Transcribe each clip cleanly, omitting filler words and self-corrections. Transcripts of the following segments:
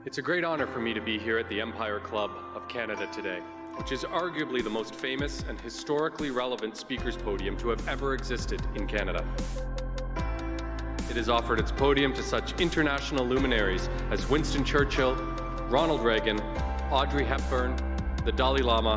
It's a great honor for me to be here at the Empire Club of Canada today, which is arguably the most famous and historically relevant speakers podium to have ever existed in Canada. It has offered its podium to such international luminaries as Winston Churchill, Ronald Reagan, Audrey Hepburn, the Dalai Lama,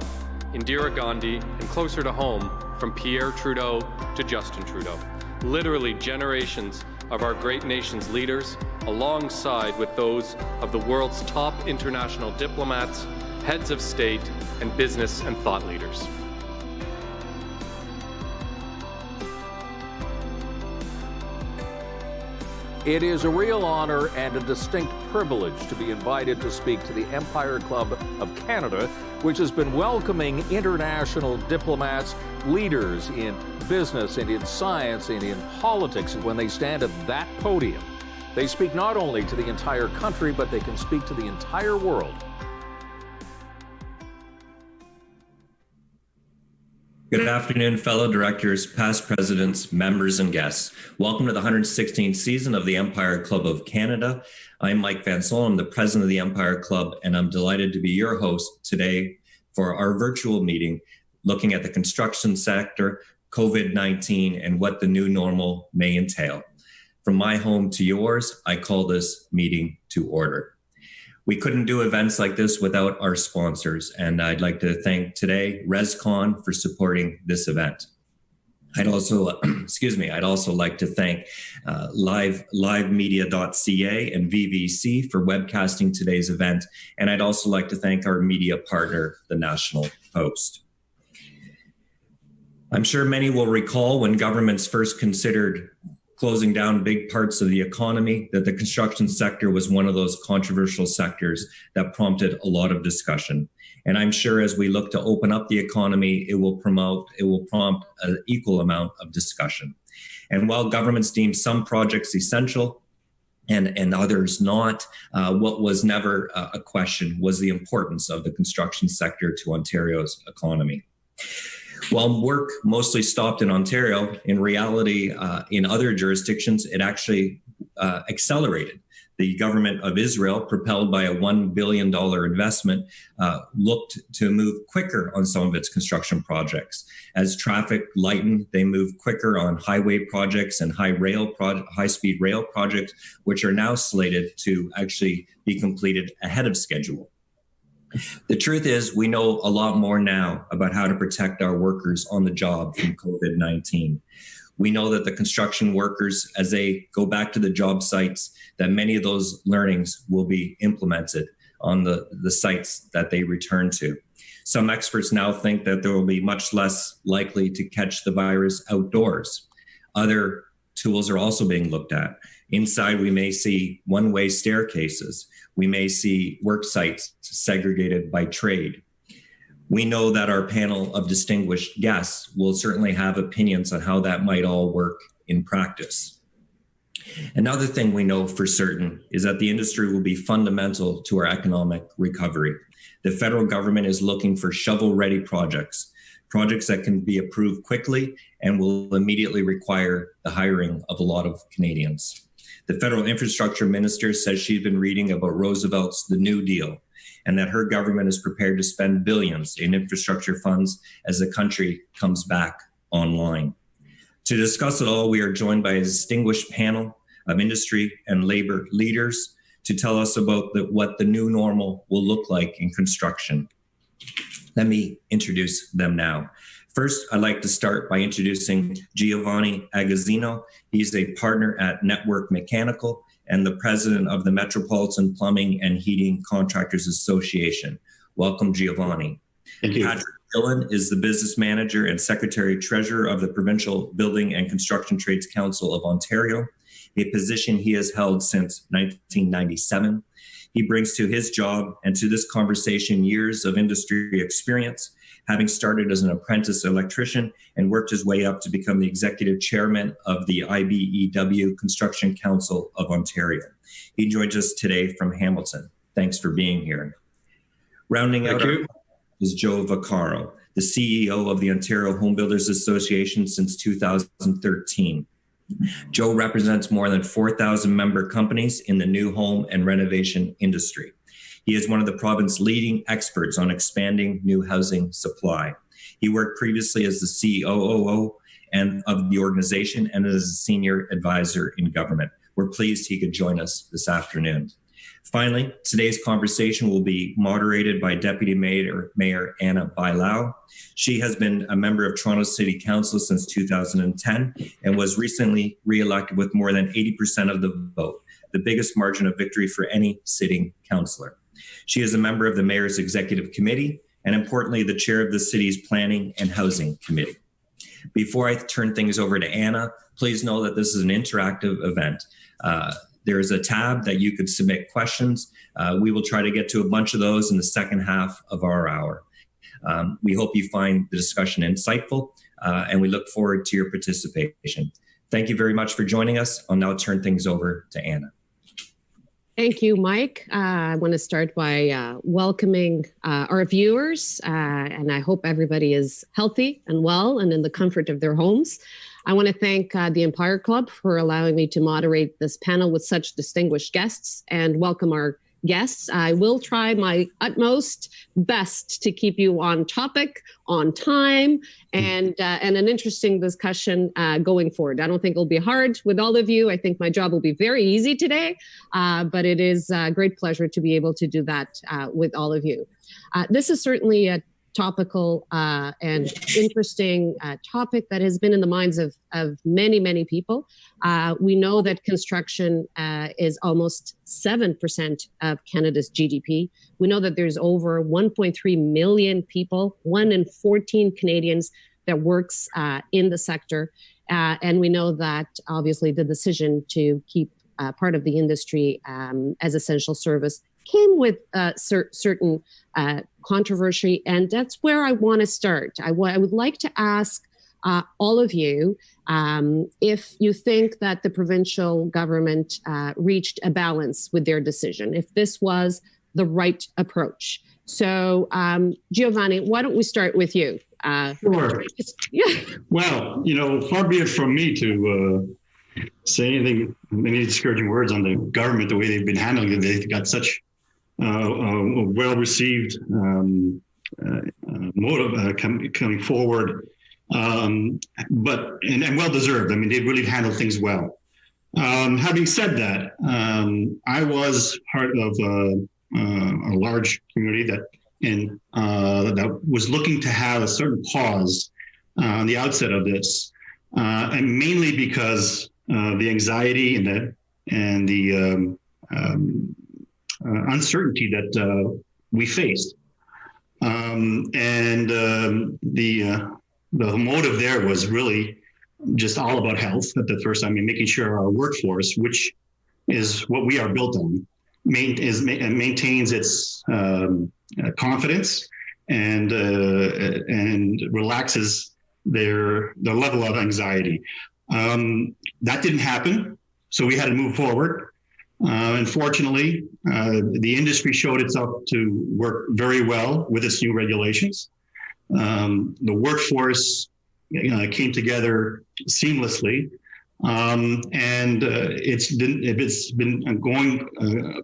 Indira Gandhi, and closer to home, from Pierre Trudeau to Justin Trudeau. Literally generations of our great nation's leaders, alongside with those of the world's top international diplomats, heads of state, and business and thought leaders. It is a real honor and a distinct privilege to be invited to speak to the Empire Club of Canada, which has been welcoming international diplomats, leaders in business and in science and in politics. And when they stand at that podium, they speak not only to the entire country, but they can speak to the entire world. Good afternoon, fellow directors, past presidents, members, and guests. Welcome to the 116th season of the Empire Club of Canada. I'm Mike Van Sol, I'm the president of the Empire Club, and I'm delighted to be your host today for our virtual meeting, looking at the construction sector, COVID-19, and what the new normal may entail. From my home to yours, I call this meeting to order. We couldn't do events like this without our sponsors, and I'd like to thank today ResCon for supporting this event. I'd also, I'd also like to thank livemedia.ca and VVC for webcasting today's event, and I'd also like to thank our media partner, the National Post. I'm sure many will recall when governments first considered closing down big parts of the economy, that the construction sector was one of those controversial sectors that prompted a lot of discussion. And I'm sure as we look to open up the economy, it will prompt an equal amount of discussion. And while governments deem some projects essential and others not, what was never a question was the importance of the construction sector to Ontario's economy. While work mostly stopped in Ontario, in reality, in other jurisdictions, it actually accelerated. The government of Israel, propelled by a $1 billion investment, looked to move quicker on some of its construction projects. As traffic lightened, they moved quicker on highway projects and high-speed rail projects, which are now slated to actually be completed ahead of schedule. The truth is, we know a lot more now about how to protect our workers on the job from COVID-19. We know that the construction workers, as they go back to the job sites, that many of those learnings will be implemented on the sites that they return to. Some experts now think that there will be much less likely to catch the virus outdoors. Other tools are also being looked at. Inside, we may see one-way staircases. We may see work sites segregated by trade. We know that our panel of distinguished guests will certainly have opinions on how that might all work in practice. Another thing we know for certain is that the industry will be fundamental to our economic recovery. The federal government is looking for shovel-ready projects that can be approved quickly and will immediately require the hiring of a lot of Canadians. The federal infrastructure minister says she's been reading about Roosevelt's The New Deal and that her government is prepared to spend billions in infrastructure funds as the country comes back online. To discuss it all, we are joined by a distinguished panel of industry and labor leaders to tell us about what the new normal will look like in construction. Let me introduce them now. First, I'd like to start by introducing Giovanni Agazzino. He's a partner at Network Mechanical and the president of the Metropolitan Plumbing and Heating Contractors Association. Welcome, Giovanni. Thank you. Patrick Dillon is the business manager and secretary treasurer of the Provincial Building and Construction Trades Council of Ontario, a position he has held since 1997. He brings to his job and to this conversation years of industry experience, having started as an apprentice electrician and worked his way up to become the executive chairman of the IBEW Construction Council of Ontario. He joins us today from Hamilton. Thanks for being here. Rounding out is Joe Vaccaro, the CEO of the Ontario Home Builders Association since 2013. Joe represents more than 4,000 member companies in the new home and renovation industry. He is one of the province's leading experts on expanding new housing supply. He worked previously as the COO of the organization and as a senior advisor in government. We're pleased he could join us this afternoon. Finally, today's conversation will be moderated by Deputy Mayor Anna Bailão. She has been a member of Toronto City Council since 2010 and was recently re-elected with more than 80% of the vote, the biggest margin of victory for any sitting councillor. She is a member of the Mayor's Executive Committee and, importantly, the chair of the city's Planning and Housing Committee. Before I turn things over to Anna, please know that this is an interactive event. There is a tab that you could submit questions. We will try to get to a bunch of those in the second half of our hour. We hope you find the discussion insightful, and we look forward to your participation. Thank you very much for joining us. I'll now turn things over to Anna. Thank you, Mike. I want to start by welcoming our viewers, and I hope everybody is healthy and well and in the comfort of their homes. I want to thank the Empire Club for allowing me to moderate this panel with such distinguished guests and welcome our guests. I will try my utmost best to keep you on topic, on time, and an interesting discussion going forward. I don't think it'll be hard with all of you. I think my job will be very easy today, but it is a great pleasure to be able to do that with all of you. This is certainly a topical and interesting topic that has been in the minds of many, many people. We know that construction is almost 7% of Canada's GDP. We know that there's over 1.3 million people, 1 in 14 Canadians that works in the sector. And we know that obviously the decision to keep part of the industry as essential service came with certain controversy, and that's where I want to start. I would like to ask all of you if you think that the provincial government reached a balance with their decision, if this was the right approach. So, Giovanni, why don't we start with you? Sure. Yeah. Well, far be it from me to say any discouraging words on the government, the way they've been handling it. They've got such well-received motive coming forward, but well-deserved. I mean, they really handled things well. Having said that, I was part of a large community that was looking to have a certain pause on the outset of this, and mainly because the anxiety and the uncertainty that we faced, and the motive there was really just all about health at the first time, and making sure our workforce, which is what we are built on, maintains its confidence and relaxes the level of anxiety. That didn't happen, so we had to move forward. Unfortunately, the industry showed itself to work very well with its new regulations. The workforce came together seamlessly, and it's been going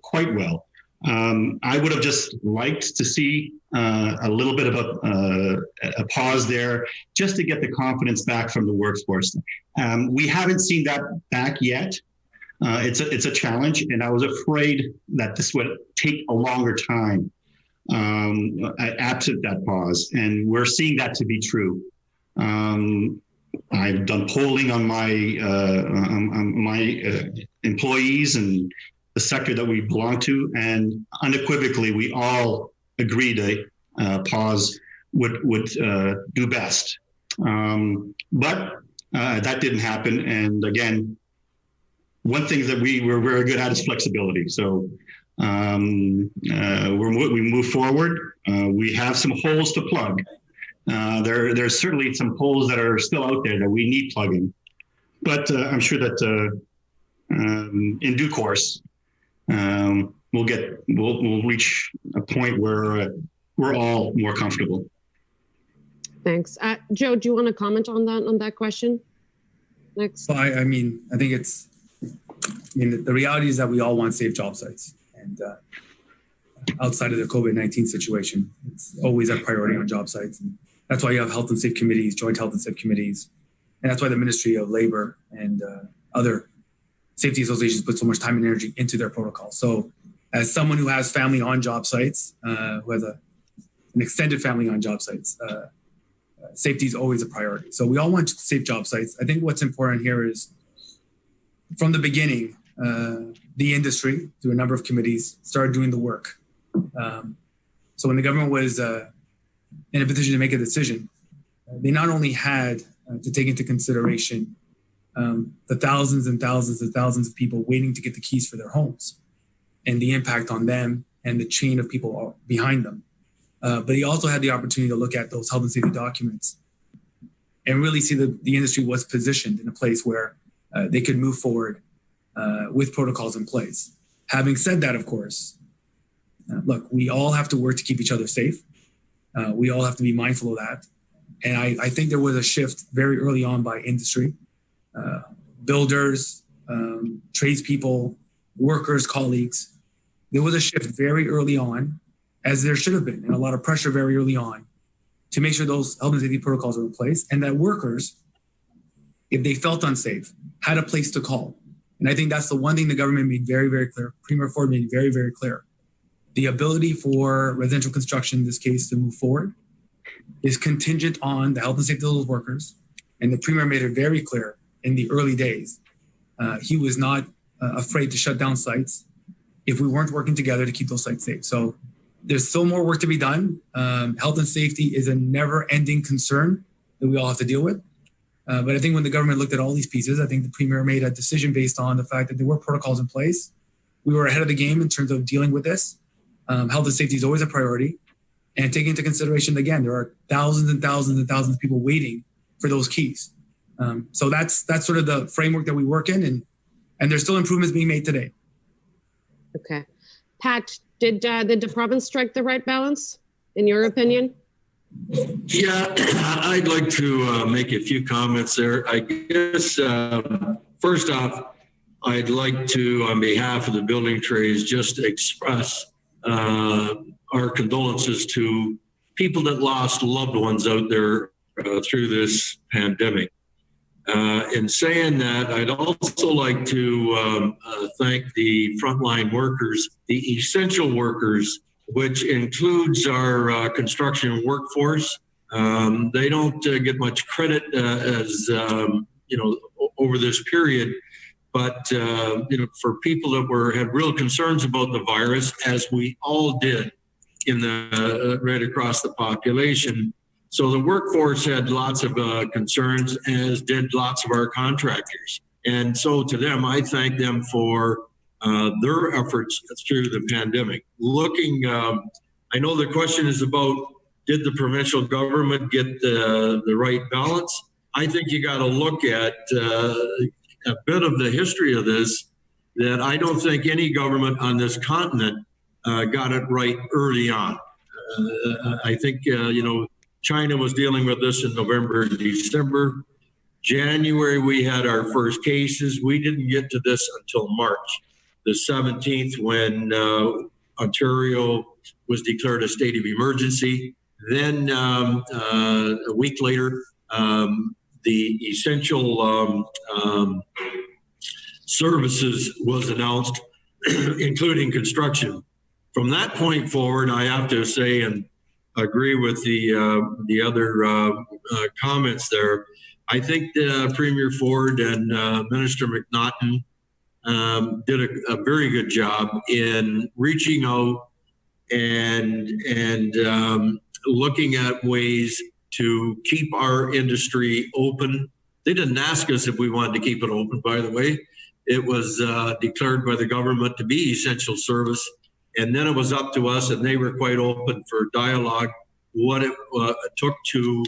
quite well. I would have just liked to see a little bit of a pause there, just to get the confidence back from the workforce. We haven't seen that back yet. It's a challenge, and I was afraid that this would take a longer time absent that pause, and we're seeing that to be true. I've done polling on my employees and the sector that we belong to, and unequivocally, we all agreed a pause would do best. But that didn't happen, and again, one thing that we were very good at is flexibility. So we move forward. We have some holes to plug. There's certainly some holes that are still out there that we need plugging. But I'm sure that in due course, we'll reach a point where we're all more comfortable. Thanks. Joe, do you want to comment on that question? Next. Well, I mean, I think the reality is that we all want safe job sites. And outside of the COVID-19 situation, it's always a priority on job sites. And that's why you have health and safety committees, joint health and safety committees. And that's why the Ministry of Labor and other safety associations put so much time and energy into their protocol. So as someone who has family on job sites, who has an extended family on job sites, safety is always a priority. So we all want safe job sites. I think what's important here is from the beginning, the industry, through a number of committees, started doing the work. So when the government was in a position to make a decision, they not only had to take into consideration the thousands and thousands and thousands of people waiting to get the keys for their homes and the impact on them and the chain of people behind them. But he also had the opportunity to look at those health and safety documents and really see that the industry was positioned in a place where they could move forward with protocols in place. Having said that, of course, look, we all have to work to keep each other safe. We all have to be mindful of that. And I think there was a shift very early on by industry, builders, tradespeople, workers, colleagues. There was a shift very early on, as there should have been, and a lot of pressure very early on to make sure those health and safety protocols were in place and that workers, if they felt unsafe, had a place to call. And I think that's the one thing the government made very, very clear. Premier Ford made very, very clear. The ability for residential construction, in this case, to move forward is contingent on the health and safety of those workers. And the Premier made it very clear in the early days. He was not afraid to shut down sites if we weren't working together to keep those sites safe. So there's still more work to be done. Health and safety is a never-ending concern that we all have to deal with. But I think when the government looked at all these pieces, I think the Premier made a decision based on the fact that there were protocols in place. We were ahead of the game in terms of dealing with this. Health and safety is always a priority. And taking into consideration, again, there are thousands and thousands and thousands of people waiting for those keys. So that's sort of the framework that we work in, and there's still improvements being made today. Okay. Pat, did the province strike the right balance, in your opinion? Yeah, I'd like to make a few comments there. I guess, first off, I'd like to, on behalf of the building trades, just express our condolences to people that lost loved ones out there through this pandemic. In saying that, I'd also like to thank the frontline workers, the essential workers, which includes our construction workforce. They don't get much credit as over this period, but for people that had real concerns about the virus, as we all did in right across the population. So the workforce had lots of concerns, as did lots of our contractors. And so to them, I thank them for their efforts through the pandemic. I know the question is about, did the provincial government get the right balance? I think you got to look at a bit of the history of this, that I don't think any government on this continent got it right early on. I think, China was dealing with this in November and December. January, we had our first cases. We didn't get to this until March the 17th, when Ontario was declared a state of emergency. Then a week later, the essential services was announced, including construction. From that point forward, I have to say, and agree with the other comments there, I think Premier Ford and Minister McNaughton did a very good job in reaching out and looking at ways to keep our industry open. They didn't ask us if we wanted to keep it open, by the way. It was declared by the government to be essential service. And then it was up to us, and they were quite open for dialogue, what it took to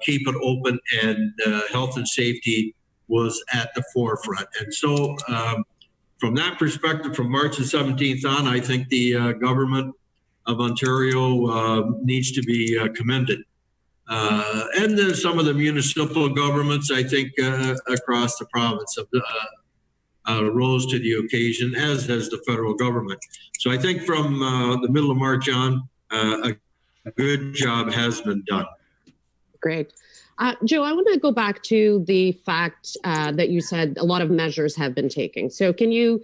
keep it open, and health and safety was at the forefront. And so from that perspective, from March the 17th on, I think the government of Ontario needs to be commended. and then some of the municipal governments, I think, across the province rose to the occasion, as has the federal government. So I think from the middle of March on, a good job has been done. Great. Joe, I want to go back to the fact that you said a lot of measures have been taken. So can you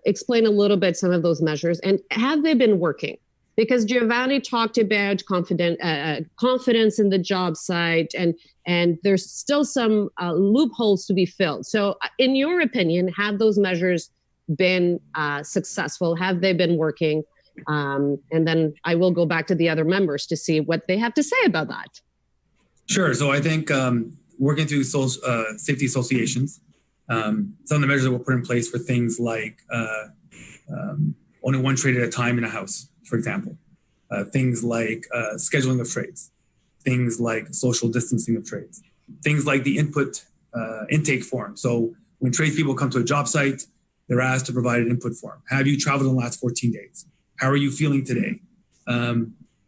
explain a little bit some of those measures, and have they been working? Because Giovanni talked about confidence in the job site, and there's still some loopholes to be filled. So in your opinion, have those measures been successful? Have they been working? And then I will go back to the other members to see what they have to say about that. Sure. So I think working through safety associations, some of the measures that were put in place for things like only one trade at a time in a house, for example, things like scheduling of trades, things like social distancing of trades, things like the intake form. So when tradespeople come to a job site, they're asked to provide an input form. Have you traveled in the last 14 days? How are you feeling today?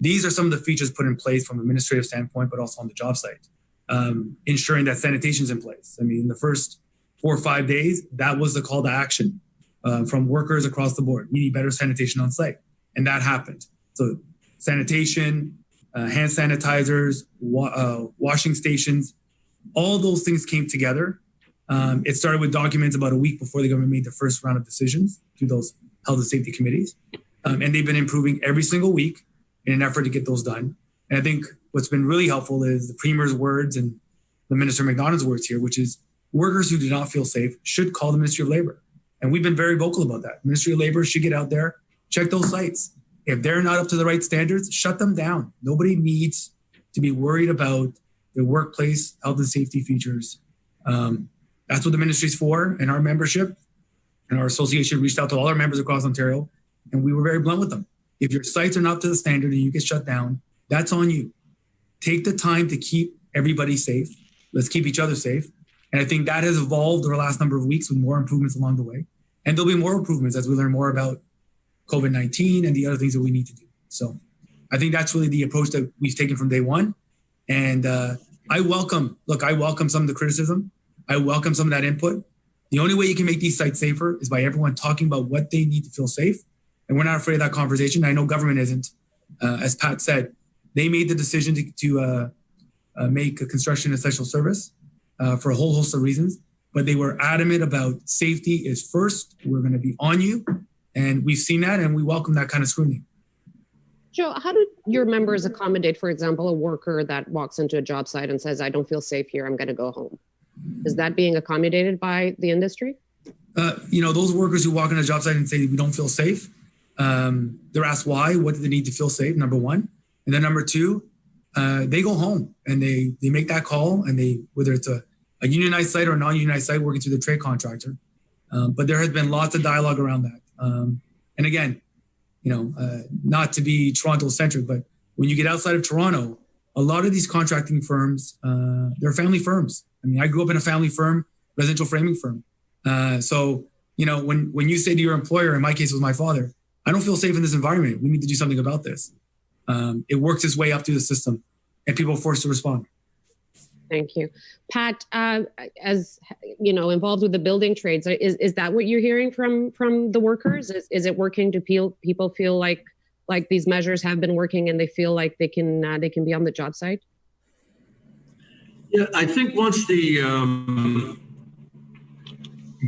These are some of the features put in place from an administrative standpoint, but also on the job site, ensuring that sanitation is in place. I mean, in the first 4 or 5 days, that was the call to action from workers across the board. We need better sanitation on site. And that happened. So sanitation, hand sanitizers, washing stations, all those things came together. It started with documents about a week before the government made the first round of decisions through those health and safety committees. And they've been improving every single week in an effort to get those done. And I think what's been really helpful is the Premier's words and the Minister McDonald's words here, which is workers who do not feel safe should call the Ministry of Labor. And we've been very vocal about that. Ministry of Labor should get out there, check those sites. If they're not up to the right standards, shut them down. Nobody needs to be worried about their workplace health and safety features. That's what the ministry's for, and our membership and our association reached out to all our members across Ontario, and we were very blunt with them. If your sites are not up to the standard and you get shut down, that's on you. Take the time to keep everybody safe. Let's keep each other safe. And I think that has evolved over the last number of weeks with more improvements along the way. And there'll be more improvements as we learn more about COVID-19 and the other things that we need to do. So I think that's really the approach that we've taken from day one. And I welcome some of the criticism. I welcome some of that input. The only way you can make these sites safer is by everyone talking about what they need to feel safe. And we're not afraid of that conversation. I know government isn't. As Pat said, they made the decision to make a construction an essential service for a whole host of reasons. But they were adamant about safety is first. We're going to be on you. And we've seen that, and we welcome that kind of scrutiny. Joe, how do your members accommodate, for example, a worker that walks into a job site and says, I don't feel safe here, I'm going to go home? Is that being accommodated by the industry? Those workers who walk in a job site and say, we don't feel safe, they're asked why, what do they need to feel safe, number one. And then number two, they go home and they make that call, and whether it's a unionized site or a non-unionized site working through the trade contractor. But there has been lots of dialogue around that. And again, not to be Toronto-centric, but when you get outside of Toronto, a lot of these contracting firms, they're family firms. I mean, I grew up in a family firm, residential framing firm. So, when you say to your employer, in my case, it was my father, I don't feel safe in this environment. We need to do something about this. It works its way up through the system, and people are forced to respond. Thank you. Pat, as involved with the building trades, is that what you're hearing from the workers? Is it working? Do people feel like these measures have been working and they feel like they can be on the job site? Yeah, I think once the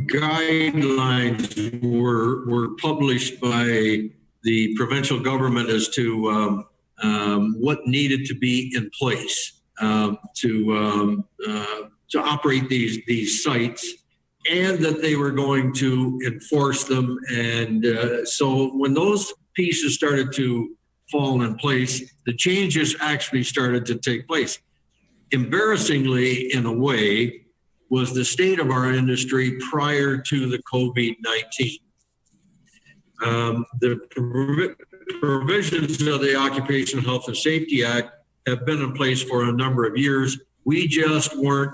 guidelines were published by the provincial government as to what needed to be in place to operate these sites, and that they were going to enforce them. And so when those pieces started to fall in place, the changes actually started to take place. Embarrassingly, in a way, was the state of our industry prior to the COVID-19. The provisions of the Occupational Health and Safety Act have been in place for a number of years. We just weren't,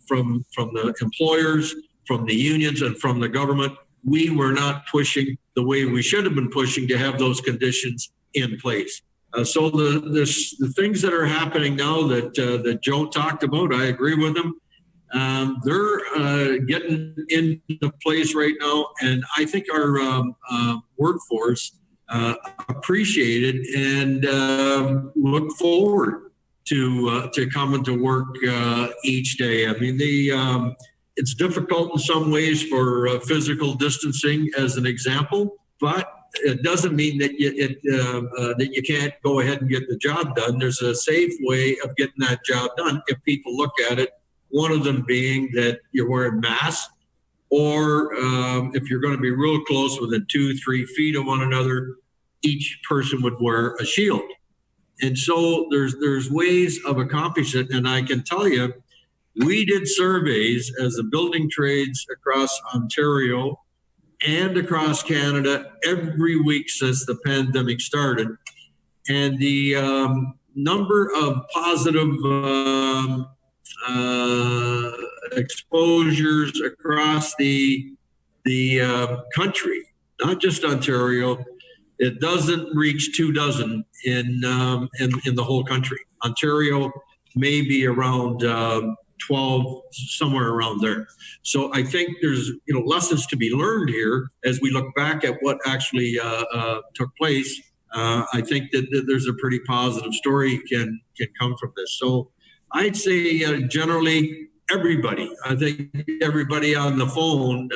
from the employers, from the unions, and from the government, we were not pushing the way we should have been pushing to have those conditions in place. So the things that are happening now that Joe talked about, I agree with him. They're getting into place right now, and I think our workforce appreciate it and look forward to coming to work each day. I mean, it's difficult in some ways for physical distancing, as an example, but it doesn't mean that you can't go ahead and get the job done. There's a safe way of getting that job done if people look at it. One of them being that you're wearing masks, or if you're going to be real close, within 2-3 feet of one another, each person would wear a shield. And so there's ways of accomplishing it. And I can tell you, we did surveys as the building trades across Ontario and across Canada every week since the pandemic started. And the number of positive exposures across the country, not just Ontario, it doesn't reach 24 in the whole country. Ontario may be around 12, somewhere around there. So I think there's lessons to be learned here as we look back at what actually took place. I think that there's a pretty positive story can come from this. So I'd say generally everybody, I think everybody on the phone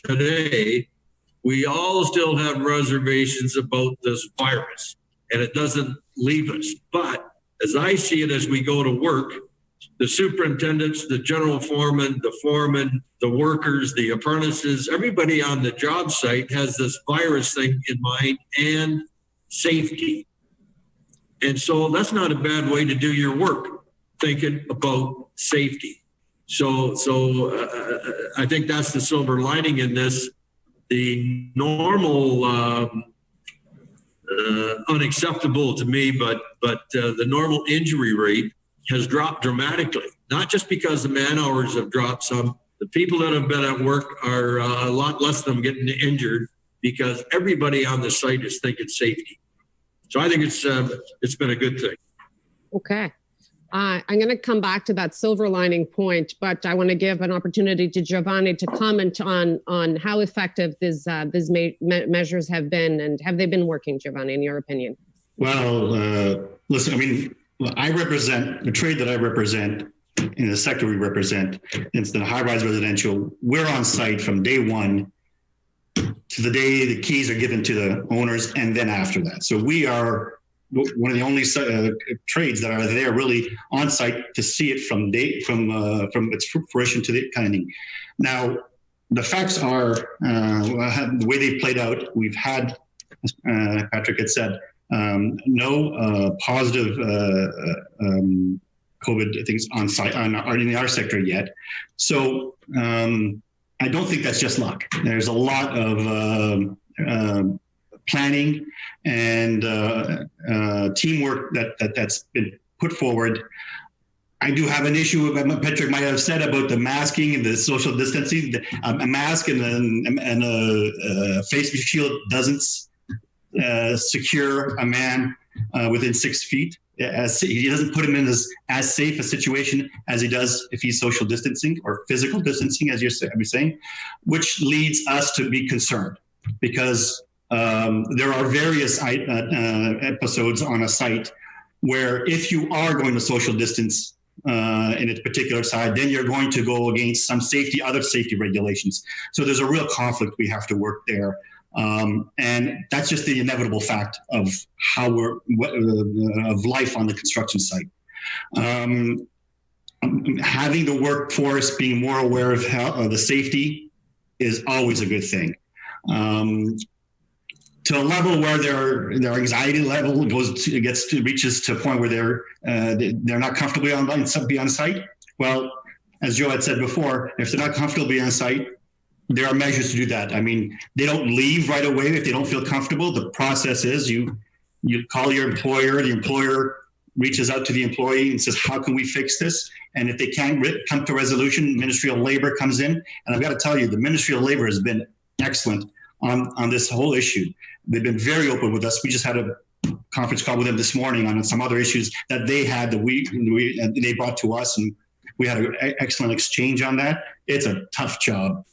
today, we all still have reservations about this virus, and it doesn't leave us. But as I see it, as we go to work, the superintendents, the general foreman, the workers, the apprentices, everybody on the job site has this virus thing in mind and safety. And so that's not a bad way to do your work, thinking about safety. So I think that's the silver lining in this. The normal, unacceptable to me, but the normal injury rate has dropped dramatically, not just because the man hours have dropped some. The people that have been at work are a lot less of them getting injured because everybody on the site is thinking safety. So I think it's been a good thing. Okay. I'm going to come back to that silver lining point, but I want to give an opportunity to Giovanni to comment on how effective these measures have been, and have they been working, Giovanni, in your opinion? Well, listen, I mean, I represent the trade that I represent in the sector we represent. It's the high-rise residential. We're on site from day one to the day the keys are given to the owners, and then after that. So we are one of the only trades that are there really on site to see it from its fruition to the ending. Now, the facts are the way they played out. We've had, as Patrick had said, no positive COVID things on site in our sector yet. So I don't think that's just luck. There's a lot of planning and teamwork that's been put forward. I do have an issue with what Patrick might have said about the masking and the social distancing. A mask and a face shield doesn't secure a man within 6 feet. He doesn't put him in as safe a situation as he does if he's social distancing or physical distancing, as you're saying, which leads us to be concerned because there are various episodes on a site where if you are going to social distance in a particular side, then you're going to go against some other safety regulations. So there's a real conflict we have to work there. And that's just the inevitable fact of how of life on the construction site. Having the workforce being more aware of the safety is always a good thing. To a level where their anxiety level reaches to a point where they're not comfortable be on site. Well, as Joe had said before, if they're not comfortable being on site, there are measures to do that. I mean, they don't leave right away if they don't feel comfortable. The process is you call your employer, the employer reaches out to the employee and says, how can we fix this? And if they can't come to a resolution, Ministry of Labor comes in. And I've got to tell you, the Ministry of Labor has been excellent on this whole issue. They've been very open with us. We just had a conference call with them this morning on some other issues that they had that they brought to us, and we had an excellent exchange on that. It's a tough job.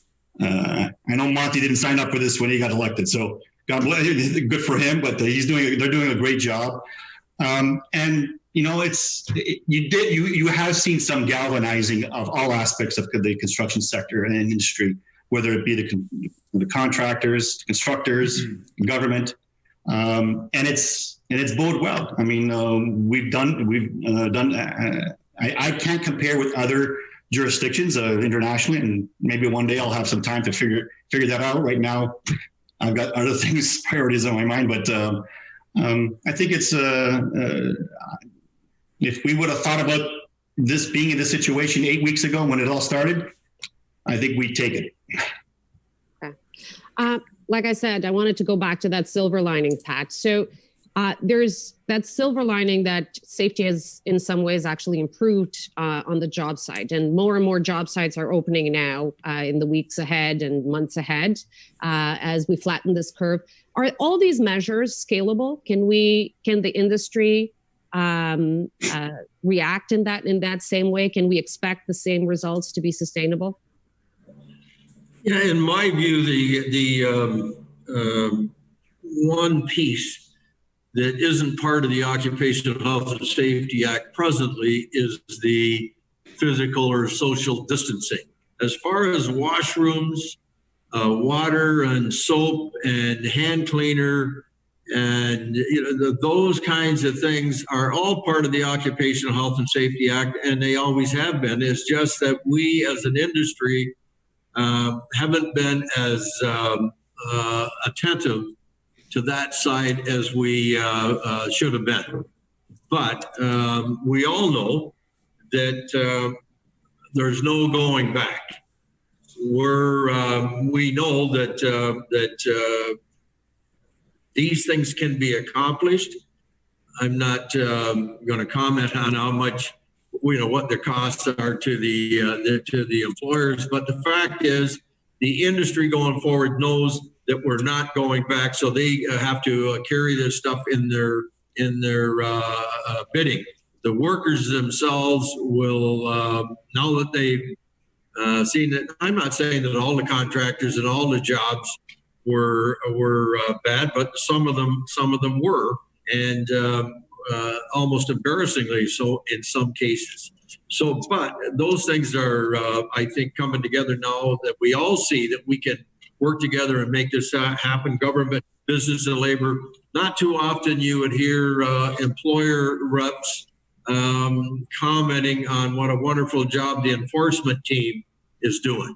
I know Monty didn't sign up for this when he got elected, so God bless, good for him. But they're doing a great job. And you know, you have seen some galvanizing of all aspects of the construction sector and industry, whether it be the contractors, the constructors, government, and it's bode well. I mean, we've done. I can't compare with other jurisdictions internationally, and maybe one day I'll have some time to figure that out. Right now, I've got other things, priorities on my mind, but I think it's if we would have thought about this being in this situation 8 weeks ago when it all started, I think we'd take it. Okay. Like I said, I wanted to go back to that silver lining, Pat. So there's that silver lining that safety has in some ways actually improved on the job site, and more job sites are opening now in the weeks ahead and months ahead as we flatten this curve. Are all these measures scalable? Can the industry react in that same way? Can we expect the same results to be sustainable? Yeah, in my view, the one piece that isn't part of the Occupational Health and Safety Act presently is the physical or social distancing. As far as washrooms, water and soap and hand cleaner, and those kinds of things are all part of the Occupational Health and Safety Act, and they always have been. It's just that we as an industry haven't been as attentive to that side as we should have been. But we all know that there's no going back. We know that these things can be accomplished. I'm not going to comment on how much, what the costs are to the employers, but the fact is, the industry going forward knows that we're not going back, so they have to carry this stuff in their bidding. The workers themselves will, now that they've seen that. I'm not saying that all the contractors and all the jobs were bad, but some of them were, and almost embarrassingly so in some cases. So, but those things are, I think, coming together now that we all see that we can work together and make this happen. Government, business, and labor. Not too often you would hear employer reps commenting on what a wonderful job the enforcement team is doing.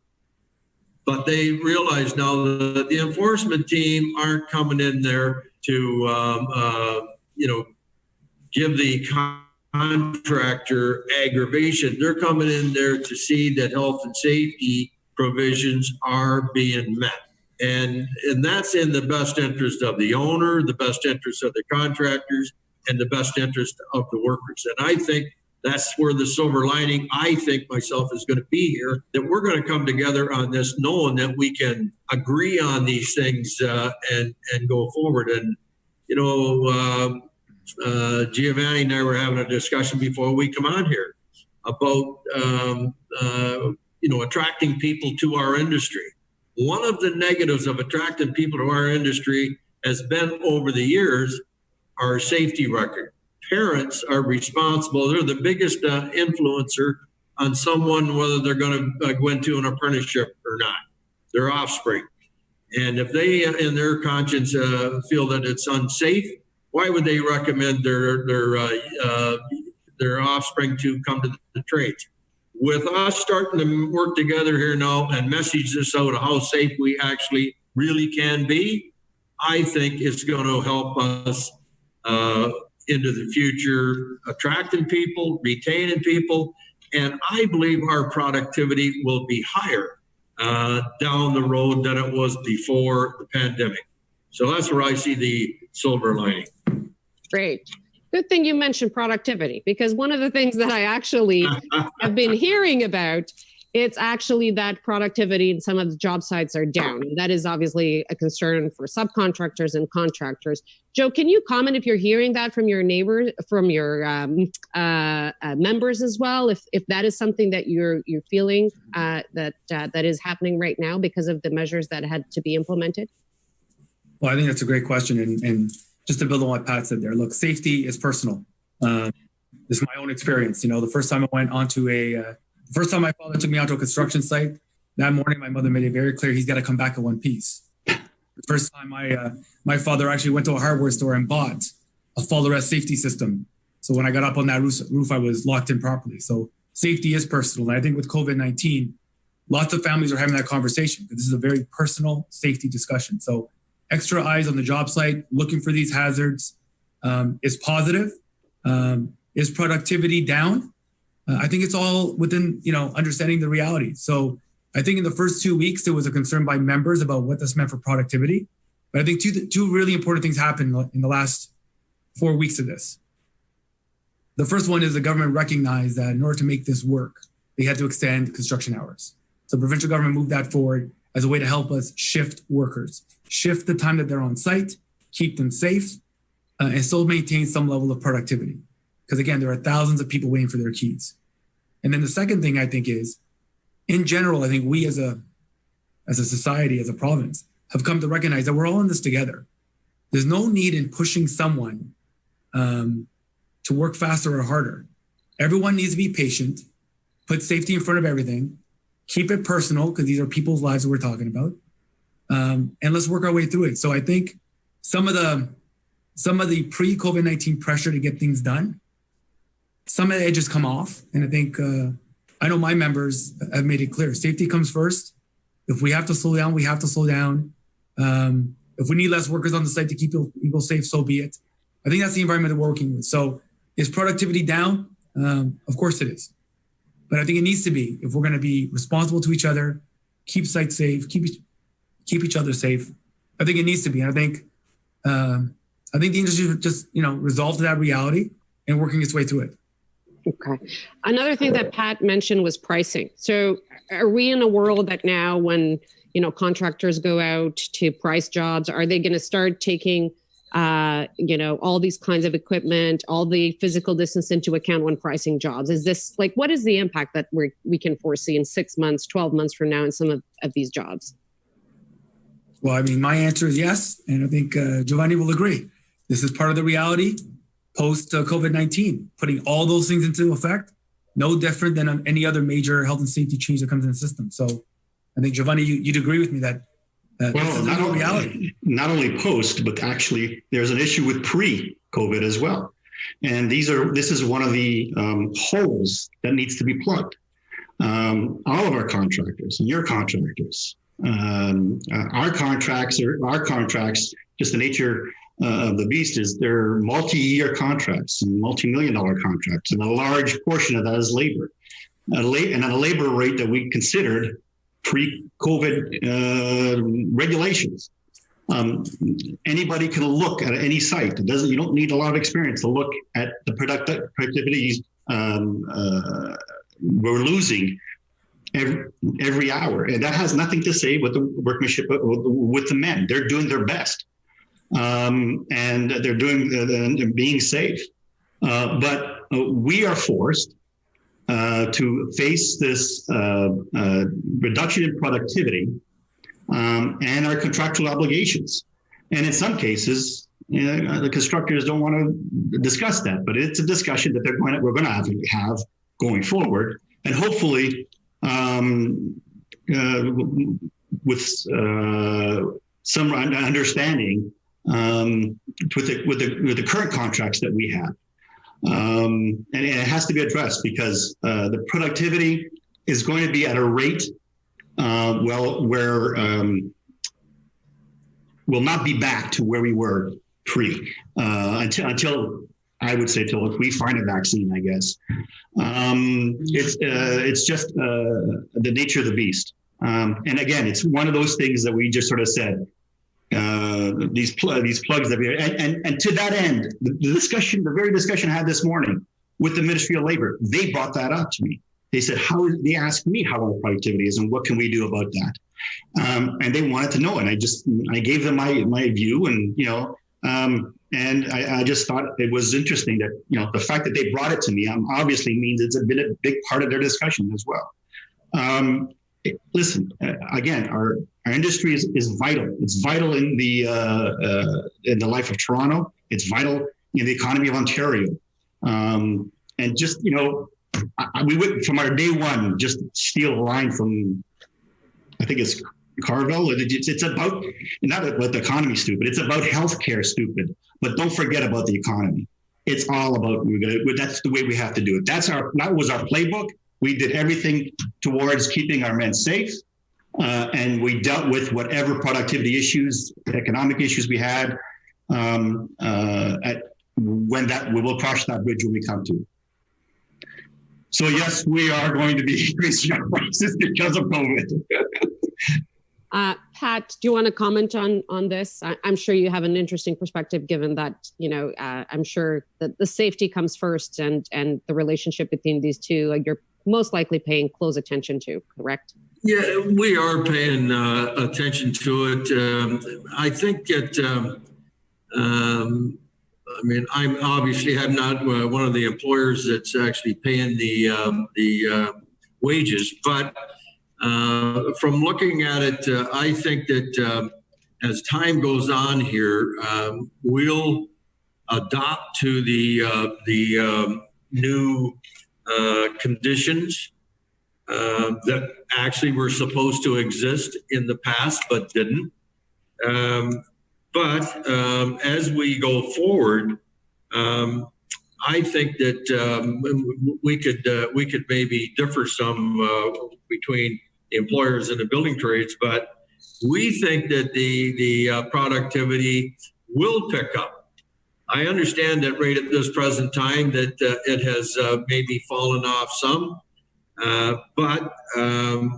But they realize now that the enforcement team aren't coming in there to, give the contractor aggravation. They're coming in there to see that health and safety provisions are being met. And that's in the best interest of the owner, the best interest of the contractors, and the best interest of the workers. And I think that's where the silver lining, I think myself, is going to be here, that we're going to come together on this, knowing that we can agree on these things and go forward. And, Giovanni and I were having a discussion before we come on here about, attracting people to our industry. One of the negatives of attracting people to our industry has been over the years our safety record. Parents are responsible. They're the biggest influencer on someone, whether they're going to go into an apprenticeship or not, their offspring. And if they, in their conscience, feel that it's unsafe, why would they recommend their offspring to come to the trades? With us starting to work together here now and message this out of how safe we actually really can be, I think it's going to help us into the future, attracting people, retaining people, and I believe our productivity will be higher down the road than it was before the pandemic. So that's where I see the silver lining. Great. Good thing you mentioned productivity, because one of the things that I actually have been hearing about It's actually that productivity in some of the job sites are down. And that is obviously a concern for subcontractors and contractors. Joe, can you comment if you're hearing that from your neighbors, from your members as well? If that is something that you're feeling that is happening right now because of the measures that had to be implemented? Well, I think that's a great question. And just to build on what Pat said there, look, safety is personal. This is my own experience. You know, the first time my father took me out to a construction site, that morning my mother made it very clear he's got to come back in one piece. The first time my father actually went to a hardware store and bought a fall arrest safety system. So when I got up on that roof, I was locked in properly. So safety is personal. And I think with COVID-19, lots of families are having that conversation because this is a very personal safety discussion. So extra eyes on the job site, looking for these hazards is positive. Is productivity down? I think it's all within, understanding the reality. So I think in the first 2 weeks, there was a concern by members about what this meant for productivity. But I think two really important things happened in the last 4 weeks of this. The first one is the government recognized that in order to make this work, they had to extend construction hours. So provincial government moved that forward as a way to help us shift workers, shift the time that they're on site, keep them safe, and still maintain some level of productivity. Because again, there are thousands of people waiting for their keys. And then the second thing I think is, in general, I think we as a society, as a province, have come to recognize that we're all in this together. There's no need in pushing someone to work faster or harder. Everyone needs to be patient, put safety in front of everything, keep it personal, because these are people's lives that we're talking about, and let's work our way through it. So I think some of the pre-COVID-19 pressure to get things done, some of the edges come off. And I think, I know my members have made it clear, safety comes first. If we have to slow down, we have to slow down. If we need less workers on the site to keep people safe, so be it. I think that's the environment that we're working with. So is productivity down? Of course it is. But I think it needs to be, if we're going to be responsible to each other, keep sites safe, keep each other safe. I think it needs to be. And I think the industry just, resolved to that reality and working its way through it. Okay. Another thing that Pat mentioned was pricing. So are we in a world that now when, contractors go out to price jobs, are they going to start taking, all these kinds of equipment, all the physical distance into account when pricing jobs? Is this what is the impact that we can foresee in 6 months, 12 months from now in some of these jobs? Well, I mean, my answer is yes. And I think Giovanni will agree. This is part of the reality post COVID-19, putting all those things into effect, no different than any other major health and safety change that comes in the system. So I think, Giovanni, you'd agree with me that this is not reality. Not only post, but actually there's an issue with pre-COVID as well. And this is one of the holes that needs to be plugged. All of our contractors and your contractors, our contracts, just the nature of the beast is they're multi-year contracts and multi-million-dollar contracts, and a large portion of that is labor, and at a labor rate that we considered pre-COVID regulations. Anybody can look at any site. You don't need a lot of experience to look at the productivity we're losing every hour, and that has nothing to say with the workmanship with the men. They're doing their best. And they're they're being safe. But we are forced to face this reduction in productivity and our contractual obligations. And in some cases, the constructors don't want to discuss that, but it's a discussion that we're going to have going forward. And hopefully, with some understanding, with the current contracts that we have, and it has to be addressed because the productivity is going to be at a rate where we'll not be back to where we were pre until I would say till we find a vaccine, I guess. It's just the nature of the beast, and again, it's one of those things that we just sort of said. These plugs that we and to that end, the very discussion I had this morning with the Ministry of Labor, they brought that up to me. They said, they asked me how our productivity is and what can we do about that? And they wanted to know. And I gave them my view, and, and I just thought it was interesting that, the fact that they brought it to me obviously means it's been a big part of their discussion as well. Listen, again, our industry is vital. It's vital in the life of Toronto. It's vital in the economy of Ontario. And just, we went from our day one, just steal a line from, I think it's Carville. It's about, not about the economy, stupid. It's about healthcare, stupid. But don't forget about the economy. It's all about, that's the way we have to do it. That was our playbook. We did everything towards keeping our men safe. And we dealt with whatever productivity issues, economic issues we had. We will cross that bridge when we come to it. So yes, we are going to be increasing our prices because of COVID. Pat, do you want to comment on this? I'm sure you have an interesting perspective, given that, I'm sure that the safety comes first, and the relationship between these two, you're most likely paying close attention to, correct? Yeah, we are paying attention to it. I think that, I'm obviously I'm not one of the employers that's actually paying the wages, but from looking at it, I think that as time goes on here, we'll adopt to the new conditions that actually were supposed to exist in the past but didn't. But as we go forward, I think that we could maybe differ some between the employers and the building trades, but we think that the productivity will pick up. I understand that right at this present time that it has maybe fallen off some, but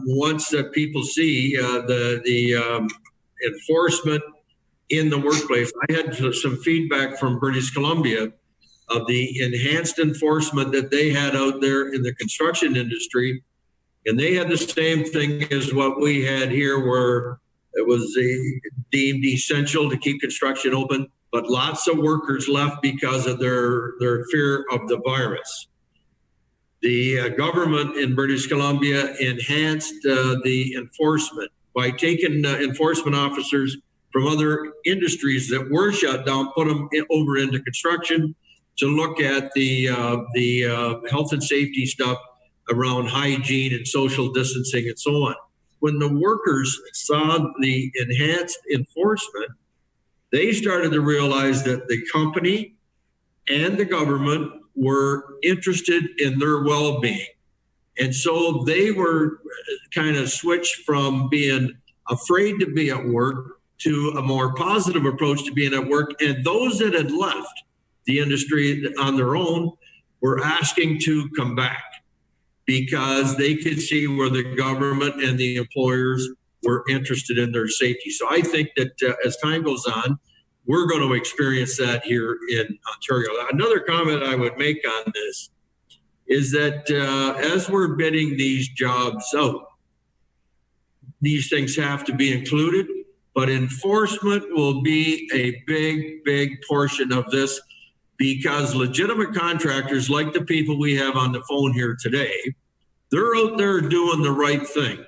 once that people see the enforcement in the workplace, I had some feedback from British Columbia of the enhanced enforcement that they had out there in the construction industry. And they had the same thing as what we had here, where it was deemed essential to keep construction open, but lots of workers left because of their fear of the virus. The government in British Columbia enhanced the enforcement by taking enforcement officers from other industries that were shut down, put them over into construction to look at the health and safety stuff around hygiene and social distancing and so on. When the workers saw the enhanced enforcement, they started to realize that the company and the government were interested in their well-being. And so they were kind of switched from being afraid to be at work to a more positive approach to being at work. And those that had left the industry on their own were asking to come back because they could see where the government and the employers were interested in their safety. So I think that as time goes on, we're going to experience that here in Ontario. Another comment I would make on this is that as we're bidding these jobs out, these things have to be included, but enforcement will be a big, big portion of this, because legitimate contractors like the people we have on the phone here today, they're out there doing the right thing.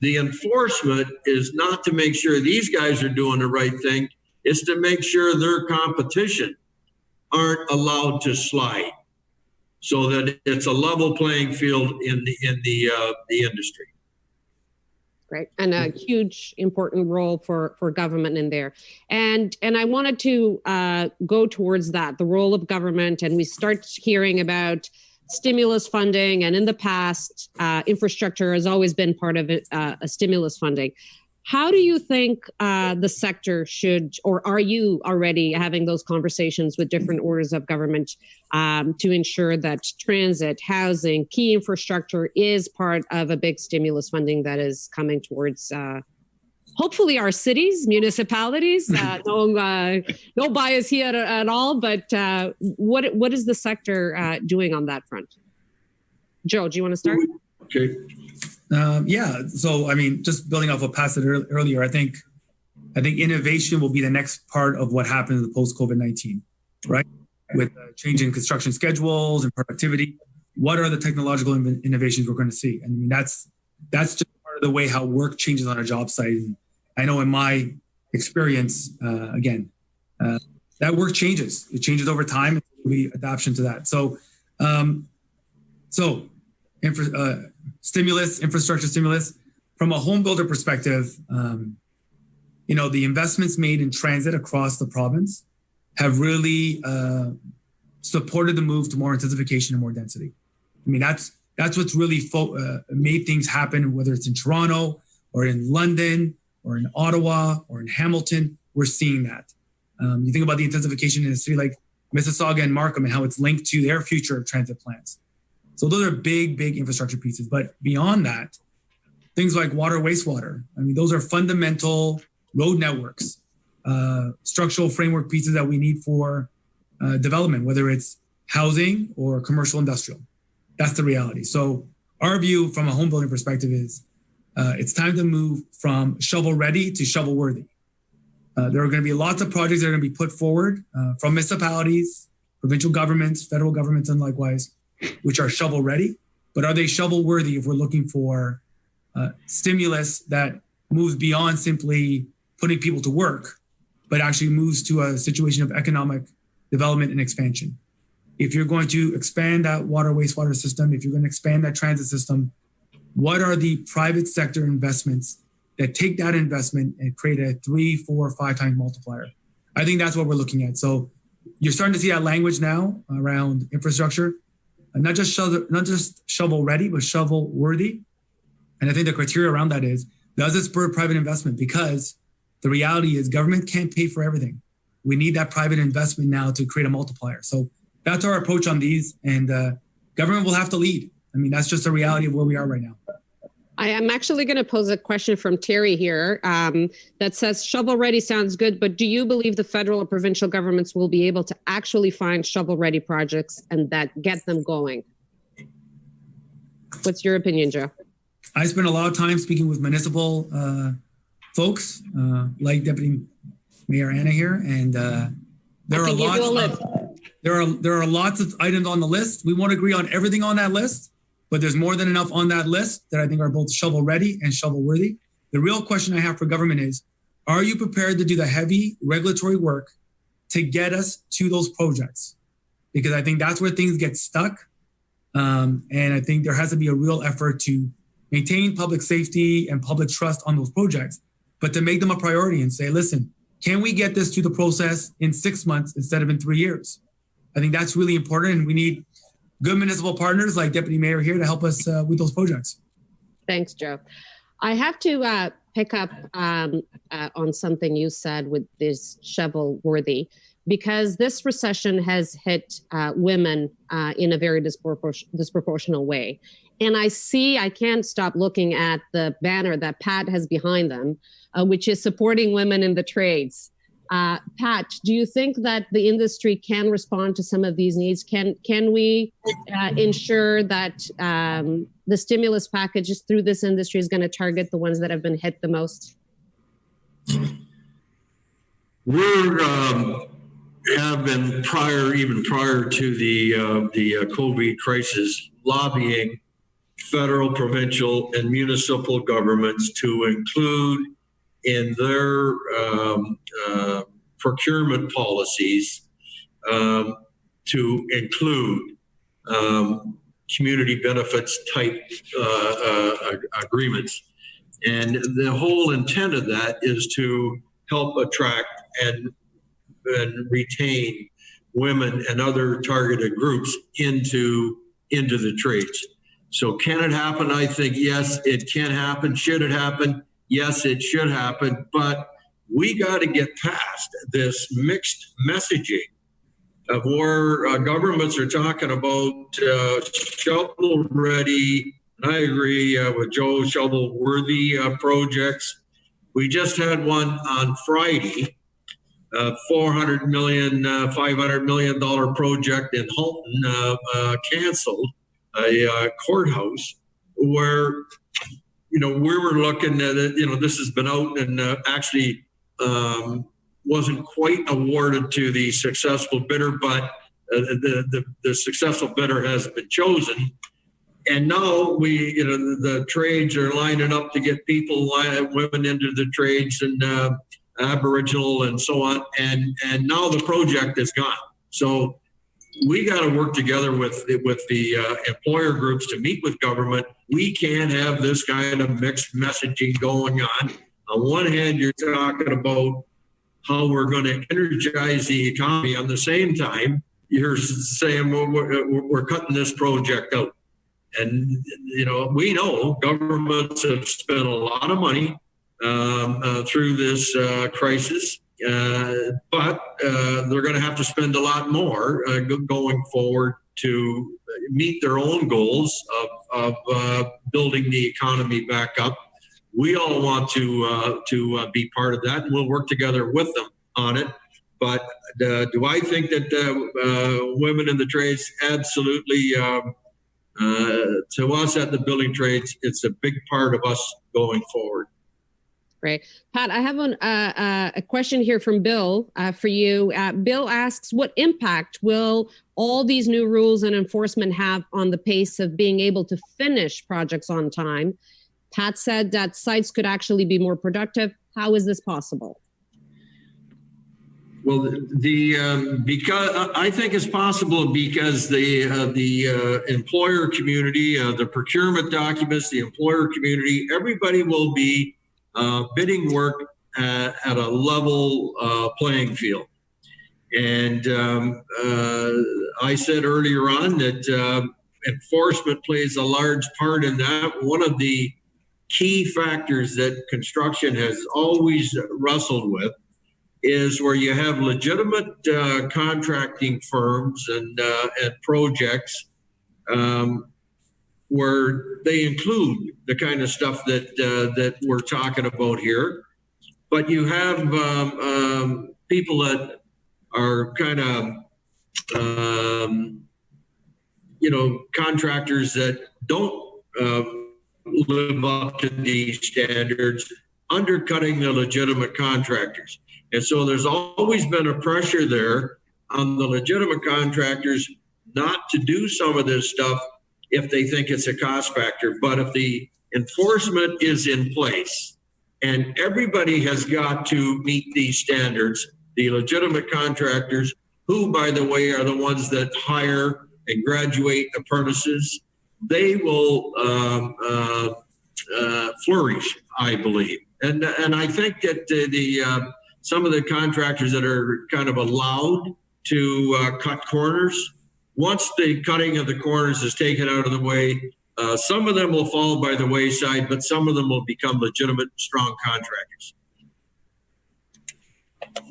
The enforcement is not to make sure these guys are doing the right thing. It's to make sure their competition aren't allowed to slide, so that it's a level playing field in the industry. Right, and a huge important role for government in there. And I wanted to go towards that, the role of government, and we start hearing about stimulus funding, and in the past, infrastructure has always been part of it, a stimulus funding. How do you think the sector should, or are you already having those conversations with different orders of government to ensure that transit, housing, key infrastructure is part of a big stimulus funding that is coming towards hopefully our cities, municipalities? No bias here at all, but what is the sector doing on that front? Joe, do you want to start? Okay. Yeah. So, I mean, just building off what Pat said earlier, I think innovation will be the next part of what happens in the post-COVID-19, right? With changing construction schedules and productivity, what are the technological innovations we're going to see? And I mean, that's just part of the way how work changes on a job site. And I know in my experience, that work changes. It changes over time. It will be adaptation to that. So, infrastructure stimulus. From a home builder perspective, the investments made in transit across the province have really supported the move to more intensification and more density. I mean, that's what's really made things happen, whether it's in Toronto or in London or in Ottawa or in Hamilton. We're seeing that. You think about the intensification in a city like Mississauga and Markham and how it's linked to their future transit plans. So those are big, big infrastructure pieces. But beyond that, things like water, wastewater, I mean, those are fundamental road networks, structural framework pieces that we need for development, whether it's housing or commercial industrial. That's the reality. So our view from a home building perspective is it's time to move from shovel ready to shovel worthy. There are going to be lots of projects that are going to be put forward from municipalities, provincial governments, federal governments, and likewise, which are shovel ready. But are they shovel worthy if we're looking for stimulus that moves beyond simply putting people to work, but actually moves to a situation of economic development and expansion? If you're going to expand that water, wastewater system, if you're going to expand that transit system, what are the private sector investments that take that investment and create a 3, 4, 5 times multiplier? I think that's what we're looking at. So you're starting to see that language now around infrastructure, not just shovel ready, but shovel worthy. And I think the criteria around that is, does it spur private investment? Because the reality is government can't pay for everything. We need that private investment now to create a multiplier. So that's our approach on these, and government will have to lead. I mean, that's just the reality of where we are right now. I am actually going to pose a question from Terry here that says shovel ready sounds good, but do you believe the federal or provincial governments will be able to actually find shovel ready projects and that get them going? What's your opinion, Joe? I spent a lot of time speaking with municipal folks like Deputy Mayor Anna here, and there are lots of items on the list. We won't agree on everything on that list, but there's more than enough on that list that I think are both shovel ready and shovel worthy. The real question I have for government is, are you prepared to do the heavy regulatory work to get us to those projects? Because I think that's where things get stuck. And I think there has to be a real effort to maintain public safety and public trust on those projects, but to make them a priority and say, listen, can we get this to the process in 6 months instead of in 3 years? I think that's really important. And we need good municipal partners like Deputy Mayor here to help us with those projects. Thanks, Joe. I have to pick up on something you said with this shovel worthy, because this recession has hit women in a very disproportional way. And I can't stop looking at the banner that Pat has behind them, which is supporting women in the trades. Pat, do you think that the industry can respond to some of these needs? Can we ensure that the stimulus packages through this industry is going to target the ones that have been hit the most? Have been even prior to the COVID crisis, lobbying federal, provincial, and municipal governments to include in their procurement policies to include community benefits type agreements. And the whole intent of that is to help attract and retain women and other targeted groups into the trades. So can it happen? I think, yes, it can happen. Should it happen? Yes, it should happen. But we got to get past this mixed messaging of where governments are talking about shovel ready. And I agree with Joe, shovel worthy projects. We just had one on Friday, $400 million, $500 million project in Halton canceled, a courthouse where, you know, we were looking at it, you know, this has been out and actually wasn't quite awarded to the successful bidder, but the successful bidder has been chosen. And now we, you know, the trades are lining up to get people, women into the trades and Aboriginal and so on. And now the project is gone. So we got to work together with the employer groups to meet with government. We can't have this kind of mixed messaging going on. On one hand, you're talking about how we're going to energize the economy. On the same time, you're saying, well, we're cutting this project out. And, you know, we know governments have spent a lot of money through this crisis, but they're going to have to spend a lot more going forward to meet their own goals of building the economy back up. We all want to be part of that, and we'll work together with them on it. But do I think that women in the trades? Absolutely. To us at the building trades, it's a big part of us going forward. Great. Pat, I have a question here from Bill for you. Bill asks, what impact will all these new rules and enforcement have on the pace of being able to finish projects on time? Pat said that sites could actually be more productive. How is this possible? Well, because I think it's possible because the employer community, the procurement documents, the employer community, everybody will be bidding work at a level playing field. And I said earlier on that enforcement plays a large part in that. One of the key factors that construction has always wrestled with is where you have legitimate contracting firms and projects where they include the kind of stuff that we're talking about here, but you have people that are kind of you know, contractors that don't live up to these standards, undercutting the legitimate contractors. And so there's always been a pressure there on the legitimate contractors not to do some of this stuff if they think it's a cost factor. But if the enforcement is in place and everybody has got to meet these standards, the legitimate contractors, who, by the way, are the ones that hire and graduate apprentices, they will flourish, I believe. And I think that some of the contractors that are kind of allowed to cut corners, once the cutting of the corners is taken out of the way, some of them will fall by the wayside, but some of them will become legitimate, strong contractors.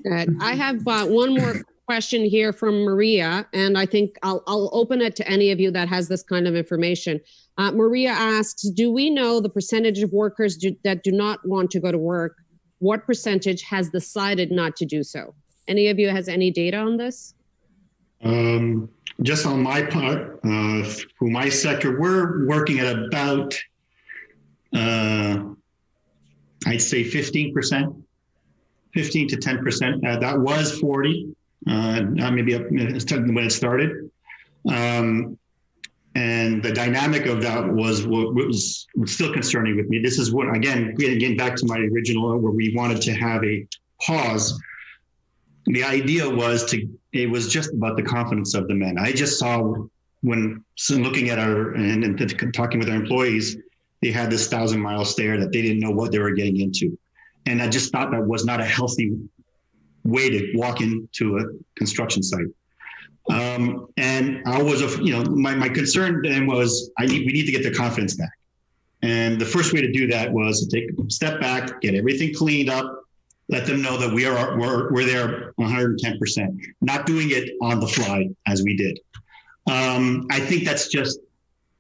Good. I have one more question here from Maria, and I think I'll open it to any of you that has this kind of information. Maria asks, do we know the percentage of workers that do not want to go to work? What percentage has decided not to do so? Any of you has any data on this? Just on my part, for my sector, we're working at about, I'd say 15%, 15 to 10%. That was 40, maybe up when it started. And the dynamic of that was what was still concerning with me. This is what, again, getting back to my original, where we wanted to have a pause. The idea was it was just about the confidence of the men. I just saw when looking at and talking with our employees, they had this 1,000-mile stare that they didn't know what they were getting into. And I just thought that was not a healthy way to walk into a construction site. And I was, my concern then was we need to get the confidence back. And the first way to do that was to take a step back, get everything cleaned up, let them know that we're there 110%, not doing it on the fly as we did. I think that's just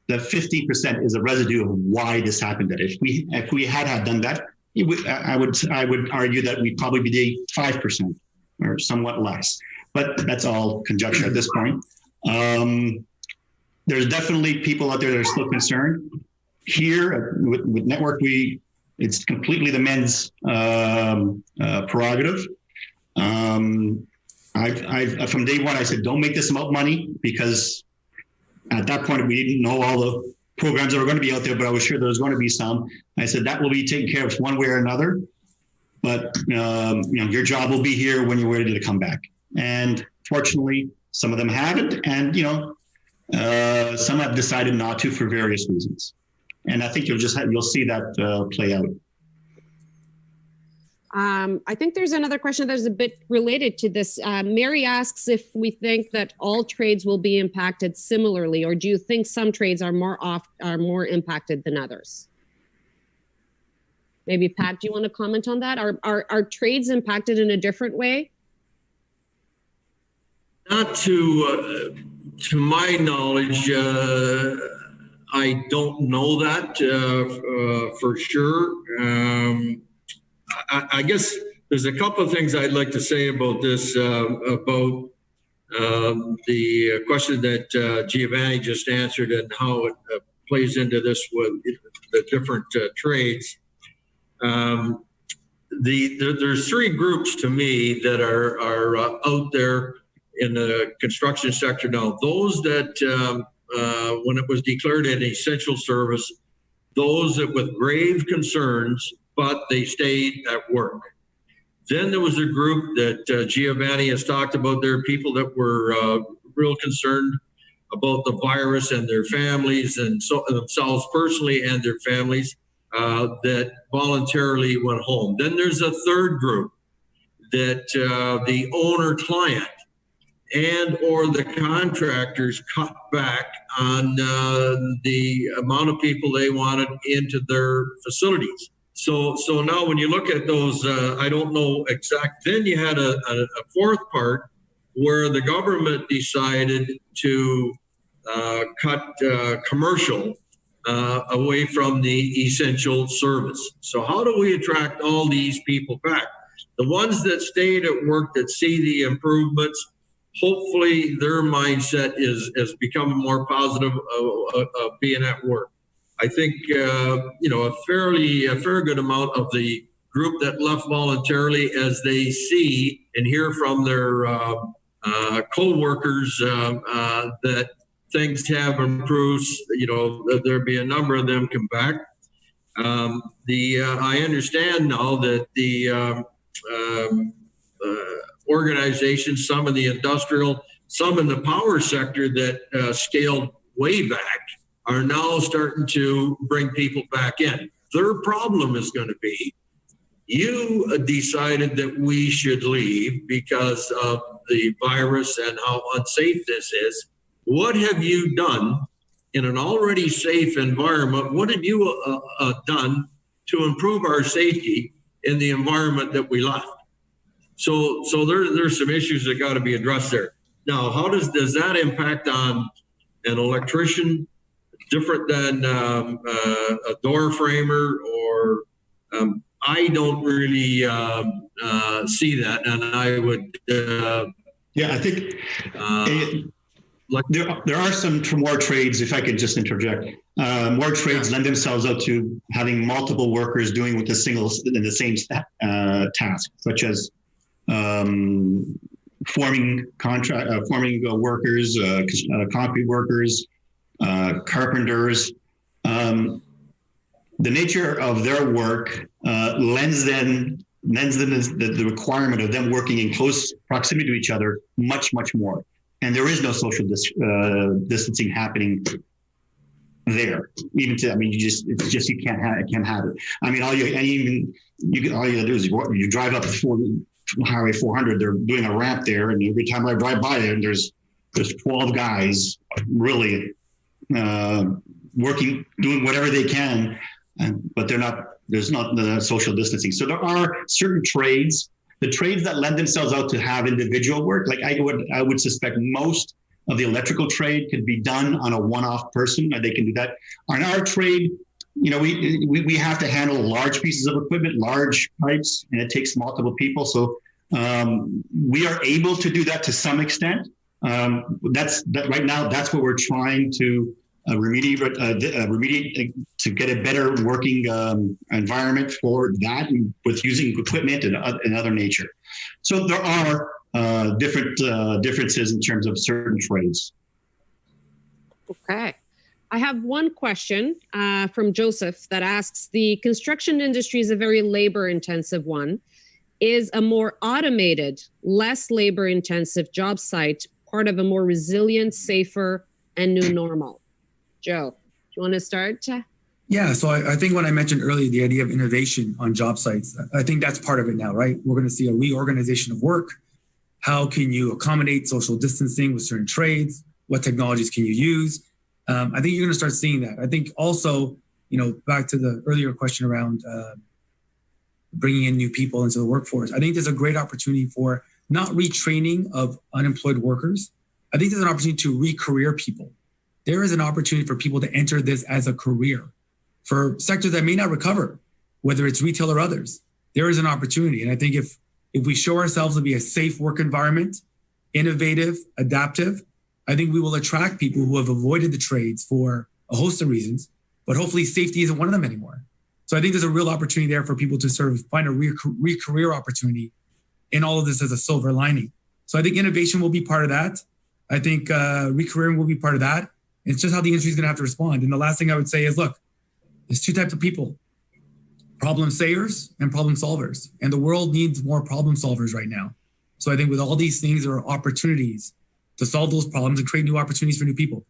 the 15% is a residue of why this happened. That if we had done that, I would argue that we'd probably be 5% or somewhat less. But that's all conjecture at this point. There's definitely people out there that are still concerned. here with Network, it's completely the men's prerogative. I've from day one, I said, don't make this about money, because at that point we didn't know all the programs that were going to be out there, but I was sure there was going to be some. I said that will be taken care of one way or another, but your job will be here when you're ready to come back. And fortunately, some of them haven't, and some have decided not to for various reasons. And I think you'll see that play out. I think there's another question that's a bit related to this. Mary asks if we think that all trades will be impacted similarly, or do you think some trades are more impacted than others? Maybe Pat, do you want to comment on that? Are trades impacted in a different way? Not to my knowledge. I don't know that for sure. I guess there's a couple of things I'd like to say about this, about the question that Giovanni just answered and how it plays into this with the different trades. There's three groups to me that are out there in the construction sector now. Those that, when it was declared an essential service, those that with grave concerns, but they stayed at work. Then there was a group that Giovanni has talked about. There are people that were real concerned about the virus and their families, and so themselves personally and their families, that voluntarily went home. Then there's a third group that the owner client and or the contractors cut back on the amount of people they wanted into their facilities. So now when you look at those, I don't know exact, then you had a fourth part where the government decided to cut commercial away from the essential service. So how do we attract all these people back? The ones that stayed at work, that see the improvements, hopefully their mindset is becoming more positive of being at work. I think, a fair good amount of the group that left voluntarily, as they see and hear from their co-workers that things have improved, there'll be a number of them come back. I understand now that the organizations, some in the industrial, some in the power sector that scaled way back, are now starting to bring people back in. Their problem is going to be, you decided that we should leave because of the virus and how unsafe this is. What have you done in an already safe environment? What have you done to improve our safety in the environment that we left? So there's some issues that got to be addressed there. Now, how does that impact on an electrician? Different than a door framer, or I don't really see that, and I would. I think there are some more trades. If I could just interject, more trades lend themselves out to having multiple workers doing with the same task, such as forming workers, concrete workers. Carpenters. The nature of their work lends them the requirement of them working in close proximity to each other much more, and there is no social distancing happening there. You can't have it. I mean, all you do is you drive up Highway 400. They're doing a ramp there, and every time I drive by there, there's 12 guys really working, doing whatever they can, but there's not the social distancing. So there are certain trades, the trades that lend themselves out to have individual work. Like I would suspect most of the electrical trade could be done on a one-off person. They can do that. On our trade, we have to handle large pieces of equipment, large pipes, and it takes multiple people. So we are able to do that to some extent. Right now, that's what we're trying to remediate to get a better working environment for that with using equipment and other nature. So there are different differences in terms of certain trades. Okay. I have one question from Joseph that asks, the construction industry is a very labor intensive one. Is a more automated, less labor intensive job site part of a more resilient, safer, and new normal? Joe, do you want to start? Yeah, so I think when I mentioned earlier the idea of innovation on job sites, I think that's part of it now, right? We're going to see a reorganization of work. How can you accommodate social distancing with certain trades? What technologies can you use? I think you're going to start seeing that. I think also, back to the earlier question around bringing in new people into the workforce, I think there's a great opportunity for not retraining of unemployed workers. I think there's an opportunity to re-career people. There is an opportunity for people to enter this as a career. For sectors that may not recover, whether it's retail or others, there is an opportunity. And I think if we show ourselves to be a safe work environment, innovative, adaptive, I think we will attract people who have avoided the trades for a host of reasons, but hopefully safety isn't one of them anymore. So I think there's a real opportunity there for people to sort of find a re-career opportunity in all of this as a silver lining. So I think innovation will be part of that. I think re-careering will be part of that. It's just how the industry is going to have to respond. And the last thing I would say is, look, there's two types of people, problem sayers and problem solvers. And the world needs more problem solvers right now. So I think with all these things, there are opportunities to solve those problems and create new opportunities for new people.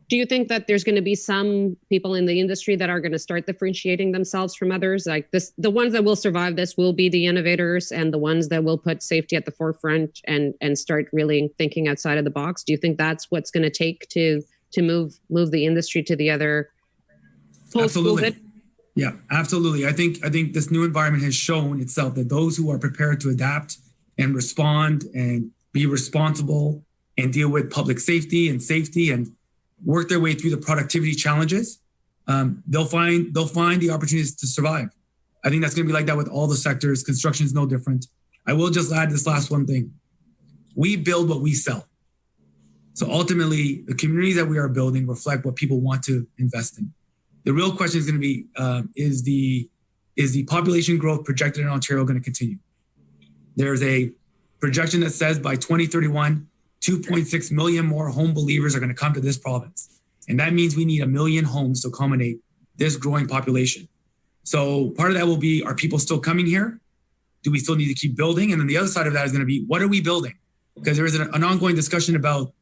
Do you think that there's going to be some people in the industry that are going to start differentiating themselves from others? Like this, the ones that will survive this will be the innovators and the ones that will put safety at the forefront and start really thinking outside of the box. Do you think that's what's going to take to move the industry to the other post-COVID? Absolutely. Yeah, absolutely. I think this new environment has shown itself that those who are prepared to adapt and respond and be responsible and deal with public safety and work their way through the productivity challenges, they'll find the opportunities to survive. I think that's going to be like that with all the sectors. Construction is no different. I will just add this last one thing. We build what we sell. So ultimately, the communities that we are building reflect what people want to invest in. The real question is going to be, is the population growth projected in Ontario going to continue? There's a projection that says by 2031, 2.6 million more home believers are going to come to this province. And that means we need 1 million homes to accommodate this growing population. So part of that will be, are people still coming here? Do we still need to keep building? And then the other side of that is going to be, what are we building? Because there is an ongoing discussion about,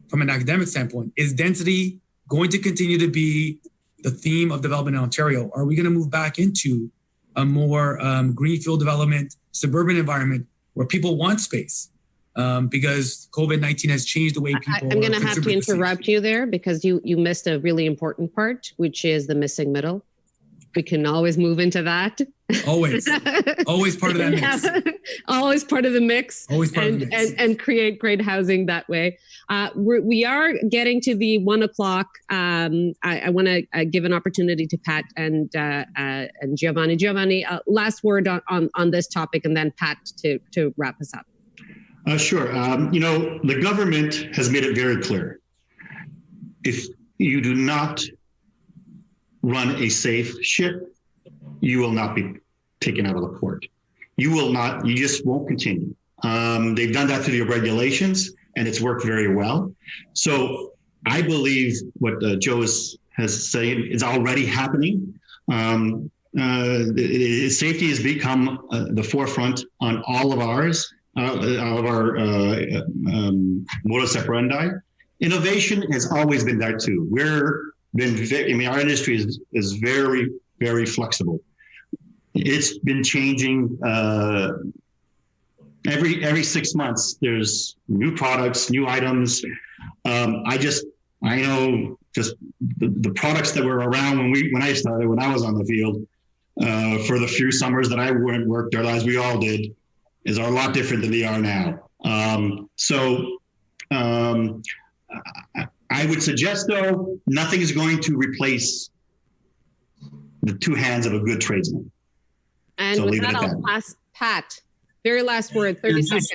from an academic standpoint, is density going to continue to be the theme of development in Ontario? Are we going to move back into a more greenfield development, suburban environment where people want space? Because COVID-19 has changed the way people. I'm going to have to interrupt you there because you missed a really important part, which is the missing middle. We can always move into that. Always part of that mix. Yeah. Always part of the mix. Always part of the mix. And create great housing that way. We are getting to the 1 o'clock. I want to give an opportunity to Pat and Giovanni. Giovanni, last word on this topic, and then Pat to wrap us up. Sure. The government has made it very clear. If you do not run a safe ship, you will not be taken out of the port. You just won't continue. They've done that through the regulations, and it's worked very well. So I believe what Joe has said is already happening. Safety has become the forefront on all of our modus operandi. Innovation has always been there too. Our industry is very, very flexible. It's been changing every 6 months. There's new products, new items. I know just the products that were around when I started, when I was on the field, for the few summers that I worked there, as we all did, is a lot different than they are now. I would suggest, though, nothing is going to replace the two hands of a good tradesman. And so with that, I'll pass Pat. Very last word, 30 seconds.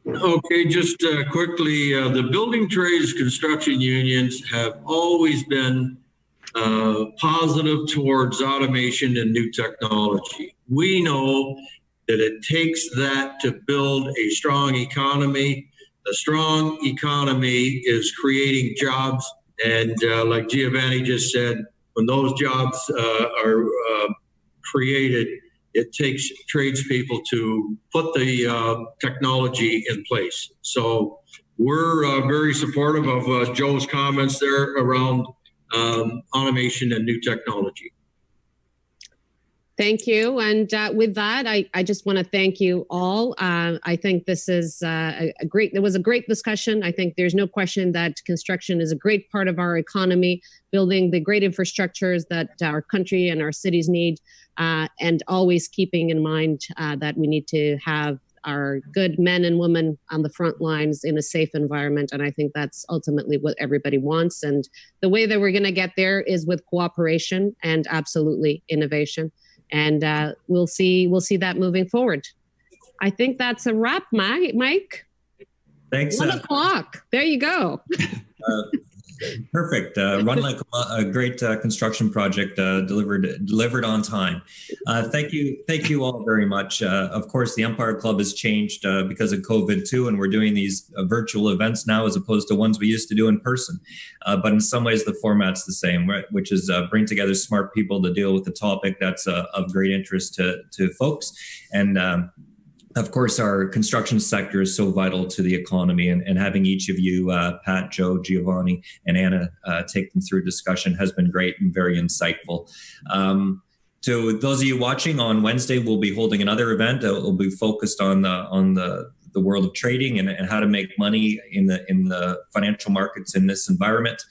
Okay, just quickly, the building trades construction unions have always been positive towards automation and new technology. We know that it takes that to build a strong economy. A strong economy is creating jobs, and like Giovanni just said, when those jobs are created, it takes tradespeople to put the technology in place. So we're very supportive of Joe's comments there around automation and new technology. Thank you. And with that, I just want to thank you all. I think this is there was a great discussion. I think there's no question that construction is a great part of our economy, building the great infrastructures that our country and our cities need, and always keeping in mind that we need to have our good men and women on the front lines in a safe environment. And I think that's ultimately what everybody wants. And the way that we're going to get there is with cooperation and absolutely innovation. And we'll see that moving forward. I think that's a wrap, Mike. Thanks. 1 o'clock. There you go. Perfect. Run like a great construction project delivered on time. Thank you all very much. Of course, the Empire Club has changed because of COVID too, and we're doing these virtual events now as opposed to ones we used to do in person. But in some ways, the format's the same, right? Which is bring together smart people to deal with the topic that's of great interest to folks. And of course, our construction sector is so vital to the economy, and having each of you, Pat, Joe, Giovanni, and Anna, take them through discussion has been great and very insightful. To those of you watching, on Wednesday, we'll be holding another event. It will be focused on the world of trading and how to make money in the financial markets in this environment.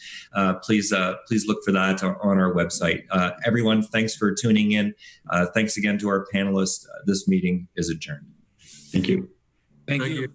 Please look for that on our website. Everyone, thanks for tuning in. Thanks again to our panelists. This meeting is adjourned. Thank you. Thank you.